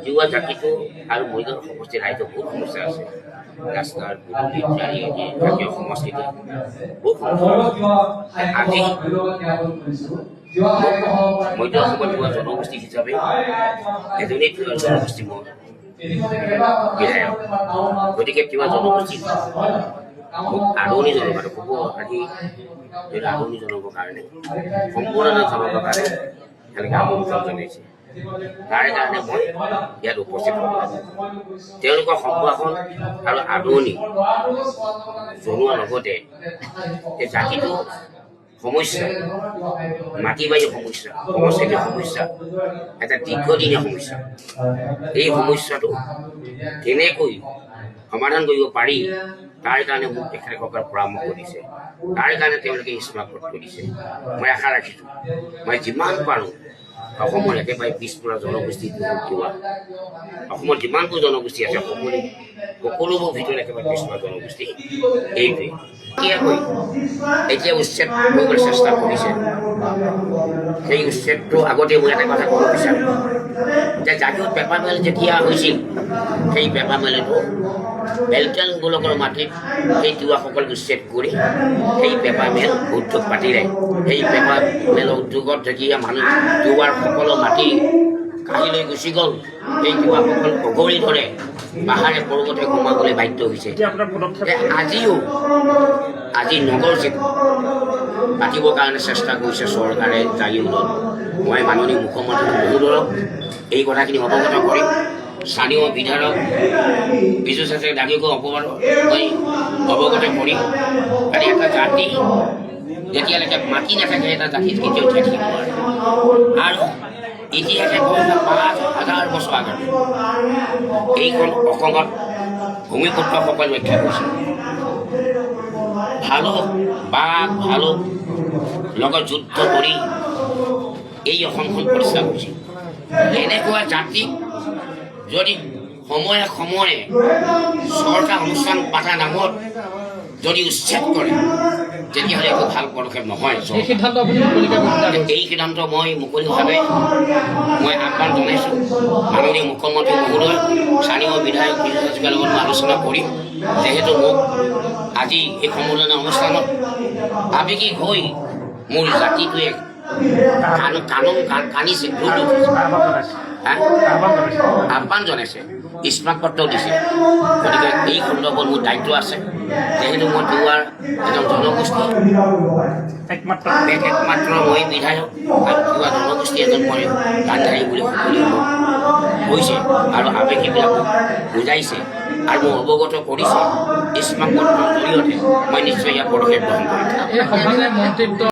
তিৱা জাতিটো আৰু মৰিগাঁও সমষ্টিৰ ৰাইজৰ বহুত সমস্যা আছে। ৰাস্তাৰ পদূলি জাতীয় সংস্কৃতি বহুত সমস্যা। আজি মধ্য অসমৰ তিৱা জনগোষ্ঠী হিচাপে এজনী তিৱা জনগোষ্ঠী মই বিধায়ক, গতিকে তিৱা জনগোষ্ঠী মোক আদৰণি জনাব ক'ব আজি আদৰণি জনাবৰ কাৰণে সম্পূৰ্ণ জনাবৰ কাৰণে তেওঁলোকে আমন্ত্ৰণ জনাইছে। তাৰ কাৰণে মই ইয়াত উপস্থিত হ'ব লাগে। তেওঁলোকৰ সম্ভাষণ আৰু আদৰণি জনোৱাৰ লগতে এই জাতিটো সমস্যা, মাটি বাৰী সমস্যা, সংস্কৃতিৰ সমস্যা, এটা দীৰ্ঘদিনীয়া সমস্যা। এই সমস্যাটো কেনেকৈ সমাধান কৰিব পাৰি তাৰ কাৰণে মোক তেখেতসকলে পৰামৰ্শ দিছে। তাৰ কাৰণে তেওঁলোকে স্মাৰক পত্ৰ দিছে। মই আশা ৰাখিছোঁ মই যিমান পাৰোঁ অসমৰ একেবাৰে পিছপৰা জনগোষ্ঠী তিৱা, অসমৰ যিমানবোৰ জনগোষ্ঠী আছে সকলোবোৰ ভিতৰত একেবাৰে পিছপৰা জনগোষ্ঠী এইটোৱে। এতিয়া উচ্ছেদ কৰিবলৈ চেষ্টা কৰিছে। সেই উচ্ছেদটো আগতে মই এটা কথা ক'ব বিচাৰোঁ যে জাতীয় পেপাৰ মিল যেতিয়া হৈছিল, সেই পেপাৰ মিলটো বেলটেল গোলকৰ মাটিত সেই তিৱাসকল উচ্ছেদ কৰি সেই পেপাৰ মিল উদ্যোগ পাতিলে। সেই পেপাৰ মিলৰ উদ্যোগত যেতিয়া মানুহ তিৱাৰ সকলো মাটি কাঢ়ি লৈ গুচি গ'ল, সেই তিৱাসকল অগৰি ধৰে পাহাৰে পৰ্বতে সোমাবলৈ বাধ্য হৈছে। আজি নগৰ পাতিবৰ কাৰণে চেষ্টা কৰিছে চৰকাৰে জাগিৰোডত। মই মাননীয় মুখ্যমন্ত্ৰী মহোদয়ক এই কথাখিনি অৱগত কৰিম। স্থানীয় বিধায়ক বিজু চাচে ডাঙৰীয়াকো মই অৱগত কৰিম। কাৰণ এটা জাতি যেতিয়ালৈকে মাটি নাথাকে এটা জাতিত কেতিয়াও থাকিব নোৱাৰে। আৰু ইতিহাসে ৫,০০০ বছৰ আগত এইখন অসমত ভূমিপুত্ৰসকল ৰক্ষা কৰিছিল। ভালুক বাঘ ভালুক লগত যুদ্ধ কৰি এই অসমখন প্ৰতিষ্ঠা কৰিছিল। এনেকুৱা জাতিক যদি সময়ে সময়ে চৰকাৰ অনুষ্ঠান পাতা নামত যদি উচ্ছেদ কৰে তেতিয়াহ'লে একো ভাল পদক্ষেপ নহয়। এই সিদ্ধান্ত মই মুকলিভাৱে মই আহ্বান জনাইছোঁ। মাননীয় মুখ্যমন্ত্ৰী মহোদয়, স্থানীয় বিধায়ক বিজুৰ লগত মই আলোচনা কৰিম। যিহেতু মোক আজি এই সম্বোধনা অনুষ্ঠানত আৱেগিক হৈ মোৰ জাতিটোৱে কান্দিছে, আহ্বান জনাইছে, স্মাৰক পত্ৰ দিছে। গতিকে এই সন্দৰ্ভত মোৰ দায়িত্ব আছে। যিহেতু মই তিৱাৰ এজন জনগোষ্ঠী একমাত্ৰ মই বিধায়ক আৰু তিৱা জনগোষ্ঠী এজন মই গান্ধাৰী বুলি সকলোৱে কৈছে আৰু আৱেগিকবিলাকো বুজাইছে আৰু মোক অৱগত কৰিছে। স্মাৰক পত্ৰৰ জৰিয়তে মই নিশ্চয় ইয়াৰ পদক্ষেপ গ্ৰহণ কৰিম।